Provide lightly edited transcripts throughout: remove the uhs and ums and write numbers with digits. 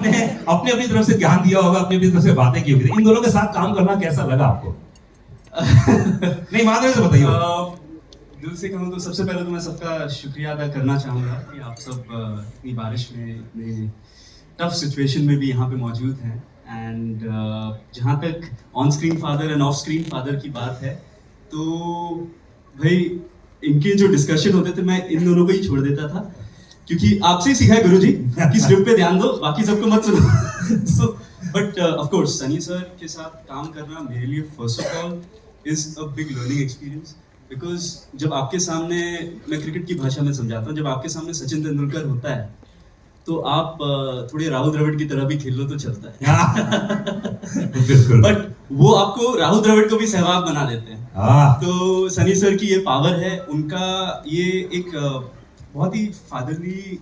ने अपनी अपनी तरफ से ध्यान दिया होगा, अपनी अपनी तरफ से बातें की होगी। इन दोनों के साथ काम करना कैसा लगा आपको? नहीं माधुरी से बताइए। दिल से कहूँ तो सबसे पहले तो मैं सबका शुक्रिया अदा करना चाहूँगा कि आप सब इतनी बारिश में, इतने टफ सिचुएशन में भी यहाँ पे मौजूद हैं। एंड जहाँ तक on screen father end of screen father की बात है, तो भाई इनके जो डिस्कशन होते थे मैं इन दोनों को ही छोड़ देता था, क्योंकि आपसे ही सीखा है गुरुजी कि स्क्रिप्ट पे ध्यान दो, बाकी सबको मत सुनो। So but of course Sunny sir के साथ काम करना मेरे लिए first of all is a big learning experience, because जब आपके सामने, मैं क्रिकेट की भाषा में समझाता हूँ, जब आपके सामने सचिन तेंदुलकर होता है तो आप थोड़े राहुल द्रविड़ की तरह भी खेल लो तो चलता है। बट वो आपको राहुल द्रविड़ को भी सहवाग बना देते हैं। तो सनी सर की ये पावर है, उनका ये एक बहुत ही फादरली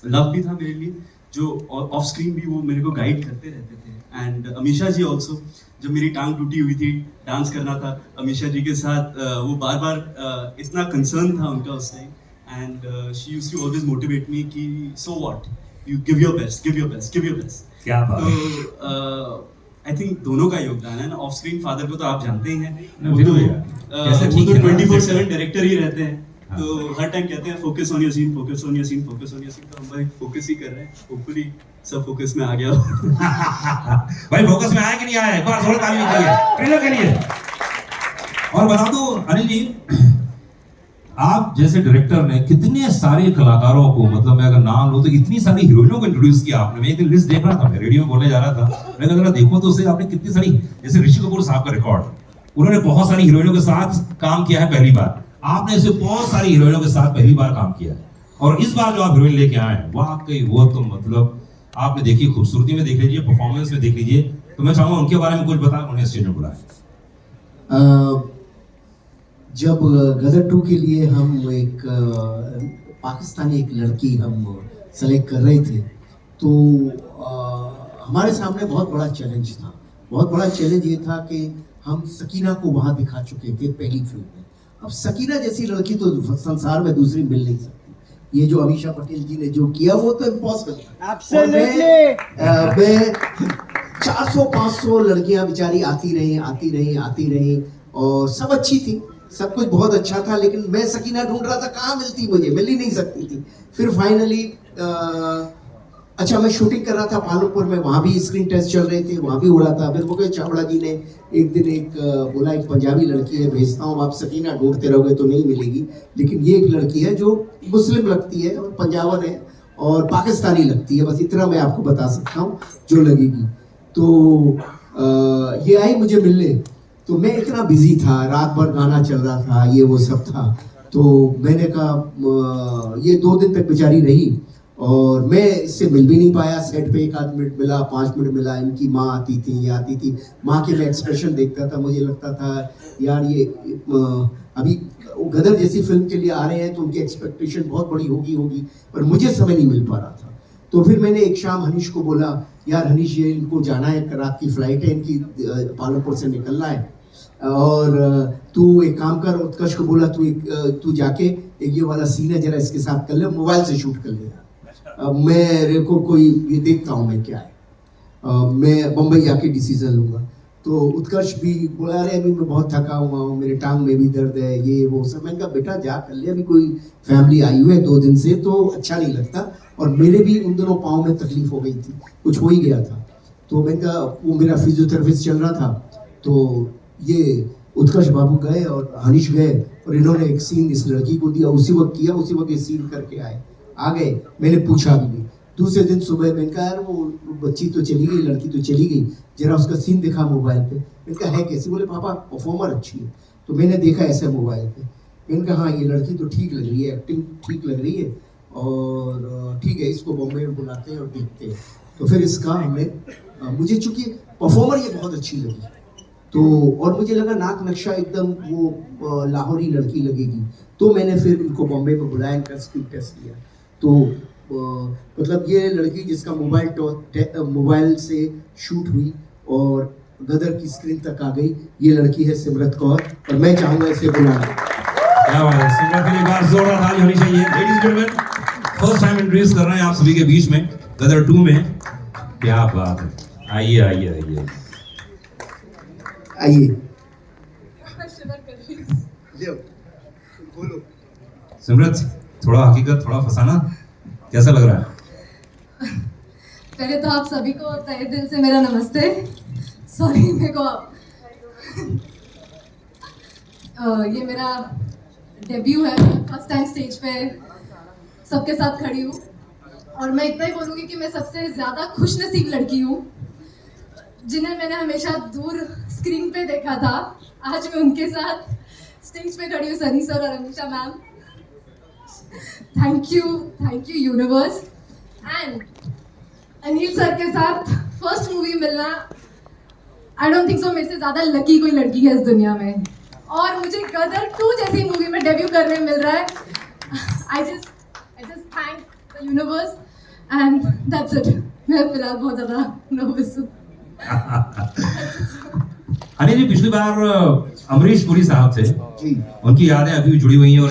लव भी था मेरे लिए, जो ऑफ स्क्रीन भी वो मेरे को गाइड करते रहते थे। एंड अमीषा जी ऑल्सो, जब मेरी टांग टूटी हुई थी, डांस करना था अमीषा जी के साथ, वो बार बार इतना कंसर्न था उनका उस time, and she used to always motivate me कि so what, you give your best, give your best, give your best. क्या बात। तो आई थिंक दोनों का योगदान है ना। ऑफ स्क्रीन फादर को तो आप जानते ही हैं, वो तो 24/7 डायरेक्टर ही रहते हैं। तो हर टाइम कहते हैं focus on your scene, focus on your scene, focus on your scene. तो हम भाई फोकस ही कर रहे हैं, होपफुली सब फोकस में आ गया हो। भाई फोकस में आया कि नहीं आया? एक बार जोर तालियां चाहिए ट्रेलर के लिए। और बता दो अनिल जी, आप जैसे डायरेक्टर ने कितने सारे कलाकारों को, मतलब मैं अगर नाम लूं तो इतनी सारी हीरोइनों को इंट्रोड्यूस किया आपने। मैं एक दिन लिस्ट देख रहा था, मैं रेडियो में बोलने जा रहा था, मैं अगर देखो तो उसे आपने कितनी सारी, जैसे ऋषि कपूर साहब का रिकॉर्ड, उन्होंने बहुत सारी हीरोइनों के साथ काम किया है पहली बार, आपने ऐसे बहुत सारी हीरोइनों के साथ पहली बार काम किया है। और इस बार जो आप हीरोइन लेके आए हैं, वाकई वो तो मतलब आपने देखी, खूबसूरती में देख लीजिए, परफॉर्मेंस में देख लीजिए। तो मैं चाहूंगा उनके बारे में कुछ बताएं, उन्हें स्टेज में बुलाएं। जब गदर 2 के लिए हम एक पाकिस्तानी एक लड़की हम सेलेक्ट कर रहे थे, तो हमारे सामने बहुत बड़ा चैलेंज था। बहुत बड़ा चैलेंज ये था कि हम सकीना को वहाँ दिखा चुके थे पहली फिल्म में। अब सकीना जैसी लड़की तो संसार में दूसरी मिल नहीं सकती। ये जो अमीषा पटेल जी ने जो किया वो तो इम्पॉसिबल था। 400-500 लड़कियां बेचारी आती रही और सब अच्छी थी, सब कुछ बहुत अच्छा था, लेकिन मैं सकीना ढूंढ रहा था, कहाँ मिलती, मुझे मिल ही नहीं सकती थी। फिर फाइनली अच्छा, मैं शूटिंग कर रहा था पालमपुर में, वहाँ भी स्क्रीन टेस्ट चल रहे थे, वहाँ भी हो रहा था। फिर मुकेश चावड़ा जी ने एक दिन बोला एक पंजाबी लड़की है भेजता हूँ, आप सकीना ढूंढते रहोगे तो नहीं मिलेगी, लेकिन ये एक लड़की है जो मुस्लिम लगती है और पंजाबन है और पाकिस्तानी लगती है, बस इतना मैं आपको बता सकता हूँ जो लगेगी। तो ये आई मुझे मिलने, तो मैं इतना बिजी था, रात भर गाना चल रहा था, ये वो सब था। तो मैंने कहा ये 2 दिन तक बेचारी रही और मैं इससे मिल भी नहीं पाया। सेट पे 1 मिनट मिला, 5 मिनट मिला। इनकी माँ आती थी, माँ के मैं एक्सप्रेशन देखता था, मुझे लगता था यार ये अभी गदर जैसी फिल्म के लिए आ रहे हैं तो उनकी एक्सपेक्टेशन बहुत बड़ी होगी, पर मुझे समय नहीं मिल पा रहा था। तो फिर मैंने एक शाम हनीश को बोला, यार हनीश ये इनको जाना है, रात की फ्लाइट है इनकी, पालमपुर से निकलना है, और तू एक काम कर। उत्कर्ष को बोला तू जाके एक ये वाला सीन है जरा इसके साथ कर ले, मोबाइल से शूट कर लेगा, मेरे को कोई ये देखता हूँ मैं क्या है, मैं बम्बई आके डिसीजन लूँगा। तो उत्कर्ष भी बोला, अरे अभी मैं बहुत थका हुआ हूँ, मेरे टांग में भी दर्द है, ये वो सब। मैंने कहा बेटा जा कर ले, अभी कोई फैमिली आई हुई है 2 दिन से, तो अच्छा नहीं लगता। और मेरे भी उन दोनों पाँव में तकलीफ हो गई थी, कुछ हो ही गया था। तो मैंने कहा, वो मेरा फिजियोथेरेपिस्ट चल रहा था, तो ये उत्कर्ष बाबू गए और हनीश गए और इन्होंने एक सीन इस लड़की को दिया, उसी वक्त किया, उसी वक्त ये सीन करके आ गए। मैंने पूछा भी नहीं। दूसरे दिन सुबह मैंने कहा, यार वो बच्ची तो चली गई, लड़की तो चली गई, जरा उसका सीन दिखा मोबाइल पे। मैंने कहा है कैसी? बोले पापा परफॉर्मर अच्छी है। तो मैंने देखा ऐसे मोबाइल पे, मैंने कहा हाँ ये लड़की तो ठीक लग रही है, एक्टिंग ठीक लग रही है, और ठीक है इसको बॉम्बे में बुलाते हैं और देखते हैं। तो फिर इसका हमने मुझे चूंकि परफॉर्मर ये बहुत अच्छी लगी, तो और मुझे लगा नाक नक्शा एकदम वो लाहौरी लड़की लगेगी, तो मैंने फिर इनको बॉम्बे में बुलाया, इनका स्पीड टेस्ट लिया। तो मतलब ये लड़की जिसका मोबाइल से शूट हुई और गदर की स्क्रीन तक आ गई, ये लड़की है सिमरत कौर, और मैं चाहूंगा इसे बुलाना। क्या बात है, सिमरत के लिए बार जोरदार ताली होनी चाहिए। Ladies and gentleman, first time introduce कर रहे हैं आप सभी के बीच में गदर 2 में। क्या बात है, आइए आइए आइए। आइए बोलो। सिमरत, थोड़ा हकीकत थोड़ा फसाना, कैसा लग रहा है? पहले तो आप सभी को तहे दिल से मेरा नमस्ते। सॉरी मेरे को ये मेरा डेब्यू है, फर्स्ट टाइम स्टेज पे सबके साथ खड़ी हूँ और मैं इतना ही बोलूँगी कि मैं सबसे ज़्यादा खुशनसीब लड़की हूँ जिन्हें मैंने हमेशा दूर स्क्रीन पे देखा था। आज मैं उनके साथ स्टेज पे खड़ी हूँ, सनी सर और Amisha ma'am. Thank you universe. And Anil sir के साथ फर्स्ट मूवी मिलना, आई डोंट थिंक सो मेरे से ज़्यादा लकी कोई लड़की है इस दुनिया में। और मुझे गदर 2 जैसी मूवी में डेब्यू करने मिल रहा है। I just thank the universe and that's it. मैं फिलहाल बहुत ज़्यादा नर्वस हूँ। अनिल जी, पिछली बार अमरीश पुरी साहब थे, जी उनकी यादें अभी भी जुड़ी हुई हैं और